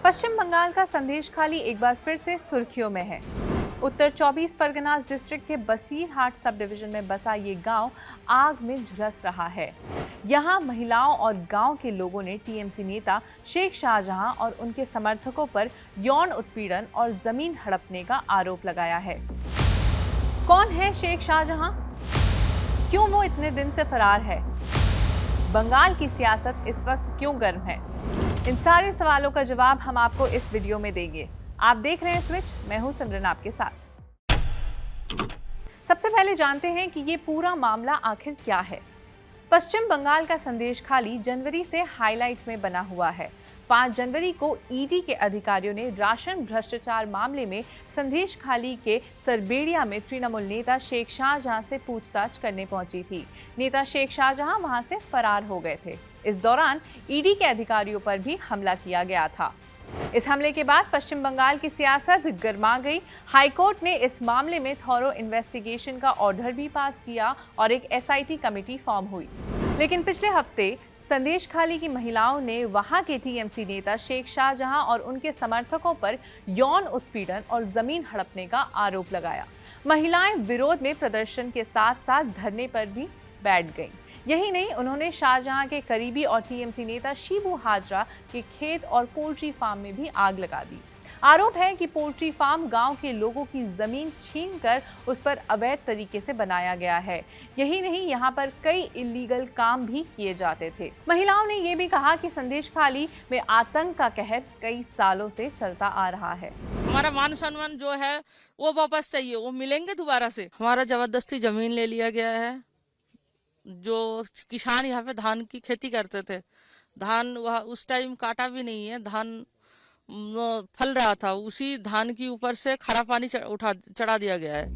पश्चिम बंगाल का संदेशखाली एक बार फिर से सुर्खियों में है। उत्तर 24 परगनास डिस्ट्रिक्ट के बसीरहाट सब डिवीजन में बसा ये गांव आग में झुलस रहा है। यहां महिलाओं और गांव के लोगों ने टीएमसी नेता शेख शाहजहां और उनके समर्थकों पर यौन उत्पीड़न और जमीन हड़पने का आरोप लगाया है। कौन है शेख शाहजहां? क्यों वो इतने दिन से फरार है? बंगाल की सियासत इस वक्त क्यों गर्म है? इन सारे सवालों का जवाब हम आपको इस वीडियो में देंगे। आप देख रहे हैं स्विच, मैं हूं सिमरन आपके साथ। सबसे पहले जानते हैं कि ये पूरा मामला आखिर क्या है। पश्चिम बंगाल का संदेशखाली जनवरी से हाईलाइट में बना हुआ है। 5 जनवरी को ईडी के अधिकारियों ने राशन भ्रष्टाचार मामले में संदेशखाली के सरबेड़िया में तृणमूल नेता शेख शाहजहां से पूछताछ करने पहुंची थी। नेता शेख शाहजहां वहां से फरार हो गए थे। इस दौरान ईडी के अधिकारियों पर भी हमला किया गया था। इस हमले के बाद पश्चिम बंगाल की सियासत गर्मा गई। हाईकोर्ट ने इस मामले में थॉरो इन्वेस्टिगेशन का ऑर्डर भी पास किया और एक एसआईटी कमेटी फॉर्म हुई। लेकिन पिछले हफ्ते संदेशखाली की महिलाओं ने वहां के टीएमसी नेता शेख शाहजहां और उनके समर्थकों पर यौन उत्पीड़न और जमीन हड़पने का आरोप लगाया। महिलाएं विरोध में प्रदर्शन के साथ साथ धरने पर भी बैठ गईं। यही नहीं, उन्होंने शाहजहां के करीबी और टीएमसी नेता शिबू हाजरा के खेत और पोल्ट्री फार्म में भी आग लगा दी। आरोप है कि पोल्ट्री फार्म गांव के लोगों की जमीन छीनकर उस पर अवैध तरीके से बनाया गया है। यही नहीं, यहां पर कई इलीगल काम भी किए जाते थे। महिलाओं ने यह भी कहा कि संदेशखाली में आतंक का कहर कई सालों से चलता आ रहा है। हमारा मान सम्मान जो है वो वापस चाहिए, वो मिलेंगे दोबारा से। हमारा जबरदस्ती जमीन ले लिया गया है। जो किसान यहाँ पे धान की खेती करते थे, धान वह उस टाइम काटा भी नहीं है, धान फल रहा था, उसी धान के ऊपर से खारा पानी चढ़ा दिया गया है।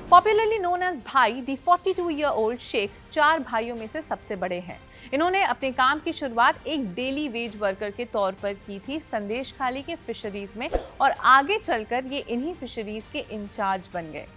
पॉपुलरली नोन एज भाई, दी 42-year-old शेख 4 भाइयों में से सबसे बड़े हैं। इन्होंने अपने काम की शुरुआत एक डेली वेज वर्कर के तौर पर की थी संदेशखाली के फिशरीज में, और आगे चलकर ये इन्हीं फिशरीज के इंचार्ज बन गए।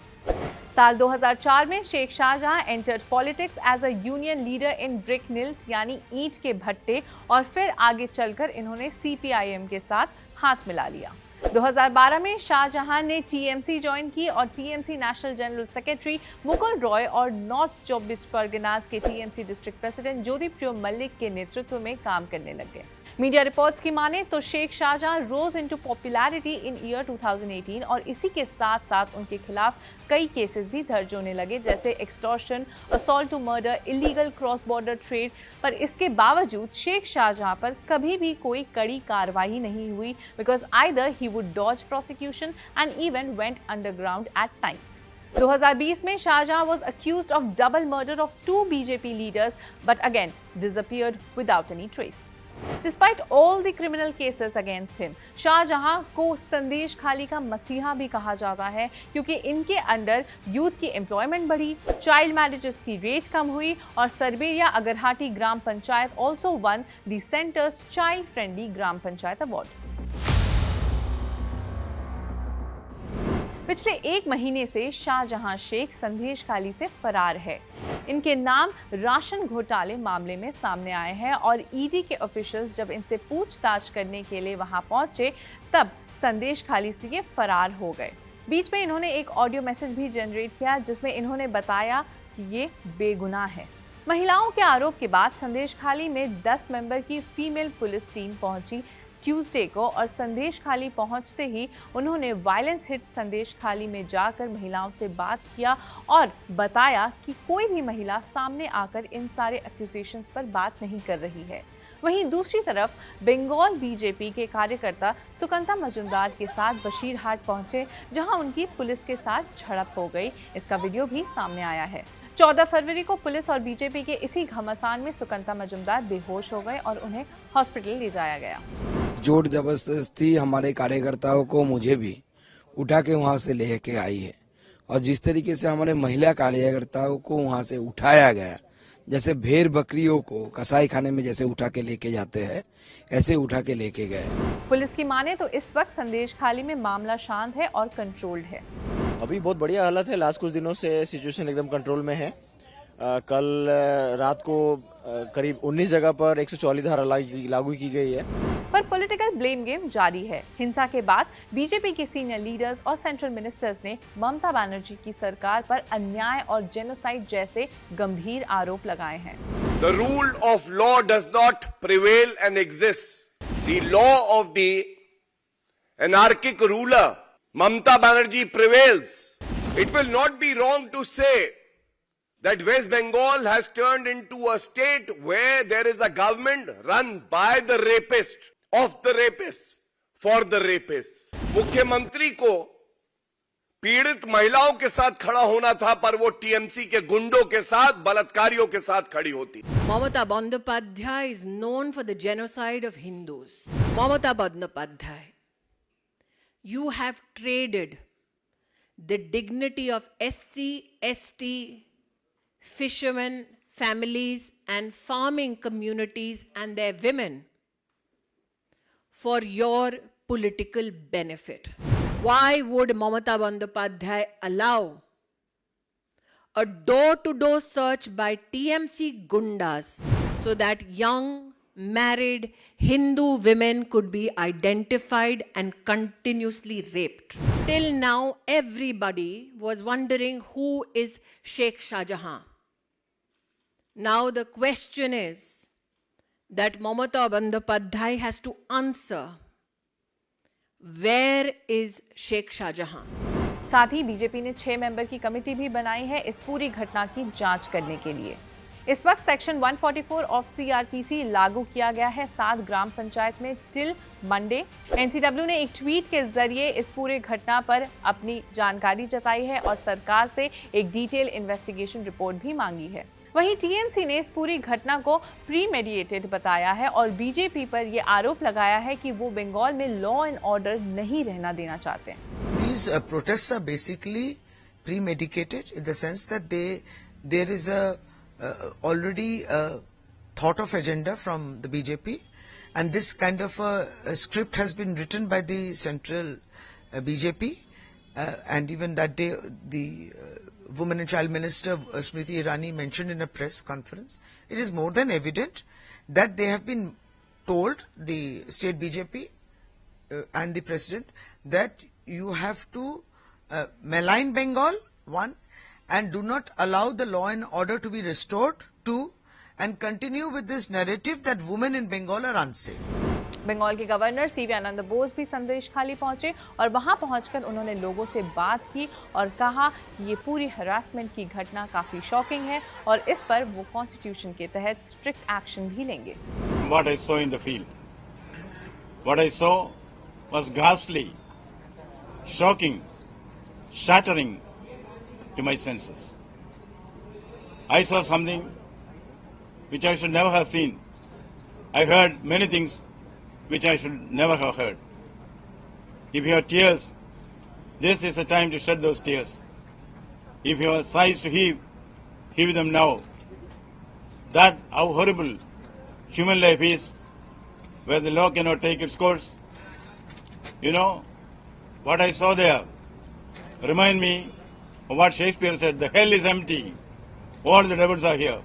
साल 2004 में Sheikh Shahjahan entered politics as a union leader in brick mills यानी ईंट के भट्टे, और फिर आगे चलकर इन्होंने सीपीआईएम के साथ हाथ मिला लिया। 2012 में शाहजहां ने टीएमसी ज्वाइन की और TMC national general secretary Mukul Roy और नॉर्थ 24 परगनास के टीएमसी डिस्ट्रिक्ट प्रेसिडेंट ज्योतिप्रियो मल्लिक के नेतृत्व में काम करने लगे। मीडिया रिपोर्ट्स की माने तो Sheikh Shahjahan rose into popularity in year 2018, और इसी के साथ साथ उनके खिलाफ कई केसेस भी दर्ज होने लगे, जैसे extortion, assault to murder, illegal cross border trade. पर इसके बावजूद शेख शाहजहां पर कभी भी कोई कड़ी कार्रवाई नहीं हुई, because either he would dodge prosecution and even went underground at times. 2020 में Shahjahan was accused of double murder of 2 BJP leaders, but again disappeared without any trace. Despite all the criminal cases against him, Shahjahan को संदेशखाली का मसीहा भी कहा जाता है, क्योंकि इनके अंडर यूथ की एम्प्लॉयमेंट बढ़ी, चाइल्ड मैरिजेस की रेट कम हुई, और Sarberia Agarhati gram panchayat also won the center's child friendly gram panchayat award. पिछले 1 महीने से शाहजहां शेख संदेशखाली से फरार है। इनके नाम राशन घोटाले मामले में सामने आए हैं, और ईडी के ऑफिशियल्स जब इनसे पूछताछ करने के लिए वहां पहुंचे, तब संदेशखाली से ये फरार हो गए। बीच में इन्होंने एक ऑडियो मैसेज भी जनरेट किया, जिसमें इन्होंने बताया कि ये बेगुनाह है। महिलाओं के आरोप के बाद संदेशखाली में 10 मेंबर की फीमेल पुलिस टीम पहुंची ट्यूसडे को, और संदेशखाली पहुंचते ही उन्होंने वायलेंस हिट संदेशखाली में जाकर महिलाओं से बात किया और बताया कि कोई भी महिला सामने आकर इन सारे एक्यूजेशंस पर बात नहीं कर रही है। वहीं दूसरी तरफ बंगाल बीजेपी के कार्यकर्ता सुकंता मजुमदार के साथ बशीरहाट पहुंचे, जहां उनकी पुलिस के साथ झड़प हो गई। इसका वीडियो भी सामने आया है। 14 फरवरी को पुलिस और बीजेपी के इसी घमासान में सुकंता मजुमदार बेहोश हो गए और उन्हें हॉस्पिटल ले जाया गया। जोर जबरदस्ती हमारे कार्यकर्ताओं को मुझे भी उठा के वहां से लेके आई है, और जिस तरीके से हमारे महिला कार्यकर्ताओं को वहां से उठाया गया, जैसे भेड़ बकरियों को कसाई खाने में जैसे उठा के लेके जाते हैं, ऐसे उठा के लेके गए। पुलिस की माने तो इस वक्त संदेशखाली में मामला शांत है और कंट्रोल्ड है। अभी बहुत बढ़िया हालत है। लास्ट कुछ दिनों से सिचुएशन एकदम कंट्रोल में है। कल रात को करीब 19 जगह पर 144 धारा लागू की गई है। पर पॉलिटिकल ब्लेम गेम जारी है। हिंसा के बाद बीजेपी के सीनियर लीडर्स और सेंट्रल मिनिस्टर्स ने ममता बनर्जी की सरकार पर अन्याय और जेनोसाइड जैसे गंभीर आरोप लगाए हैं। The rule of law does not prevail and exist. The law of the anarchic ruler, Mamata Banerjee, prevails. It will not be wrong to say that West Bengal has turned into a state where there is a government run by the rapist, of the rapist, for the rapist. मुख्यमंत्री को पीड़ित महिलाओं के साथ खड़ा होना था, पर वो टीएमसी के गुंडों के साथ, बलात्कारियों के साथ खड़ी होती। Mamata Bandyopadhyay is known for the genocide of Hindus. Mamata Bandyopadhyay, you have traded the dignity of SC, ST, fishermen, families and farming communities and their women for your political benefit. Why would Mamata Bandyopadhyay allow a door-to-door search by TMC gundas so that young, married Hindu women could be identified and continuously raped? Till now, everybody was wondering who is Sheikh Shah Jahan. Now the question is that Mamata Bandyopadhyay has to answer, where is Sheikh Shah Jahan? साथ ही BJP ने 6 member की committee भी बनाई है इस पूरी घटना की जांच करने के लिए। इस वक्त सेक्शन 144 ऑफ सीआरपीसी लागू किया गया है 7 ग्राम पंचायत में टिल मंडे। एनसीडब्ल्यू ने एक ट्वीट के जरिए इस पूरे घटना पर अपनी जानकारी जताई है और सरकार से एक डिटेल इन्वेस्टिगेशन रिपोर्ट भी मांगी है। वहीं टीएमसी ने इस पूरी घटना को प्रीमेडिएटेड बताया है और बीजेपी पर यह आरोप लगाया है कि वो बंगाल में लॉ एंड ऑर्डर नहीं रहना देना चाहते हैं। These protests are basically premeditated in the sense that there is a already thought of agenda from the BJP, and this kind of a script has been written by the central BJP, and even that day the Women and Child Minister Smriti Irani mentioned in a press conference. It is more than evident that they have been told, the state BJP and the president, that you have to malign Bengal, one, and do not allow the law and order to be restored, two, and continue with this narrative that women in Bengal are unsafe. Bengal के governor CV आनंद बोस भी संदेश खाली पहुंचे और वहां पहुंचकर उन्होंने लोगों से बात की और कहा कि ये पूरी हरासमेंट की घटना काफी शॉकिंग है और इस पर वो कॉन्स्टिट्यूशन के तहत स्ट्रिक्ट एक्शन भी लेंगे। What I saw in the field, what I saw was ghastly, shocking, shattering to my senses. I saw something which I should never have seen. I heard many things which I should never have heard. If you have tears, this is the time to shed those tears. If you have sighs to heave, heave them now. That how horrible human life is, where the law cannot take its course. You know, what I saw there remind me of what Shakespeare said, the hell is empty, all the devils are here.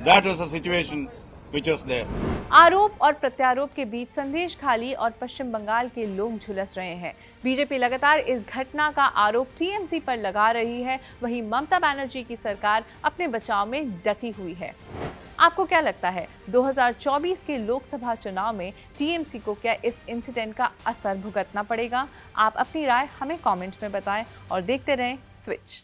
That was the situation which was there. आरोप और प्रत्यारोप के बीच संदेश खाली और पश्चिम बंगाल के लोग झुलस रहे हैं। बीजेपी लगातार इस घटना का आरोप टीएमसी पर लगा रही है, वहीं ममता बनर्जी की सरकार अपने बचाव में डटी हुई है। आपको क्या लगता है 2024 के लोकसभा चुनाव में टीएमसी को क्या इस इंसिडेंट का असर भुगतना पड़ेगा? आप अपनी राय हमें कमेंट में बताएं और देखते रहें स्विच।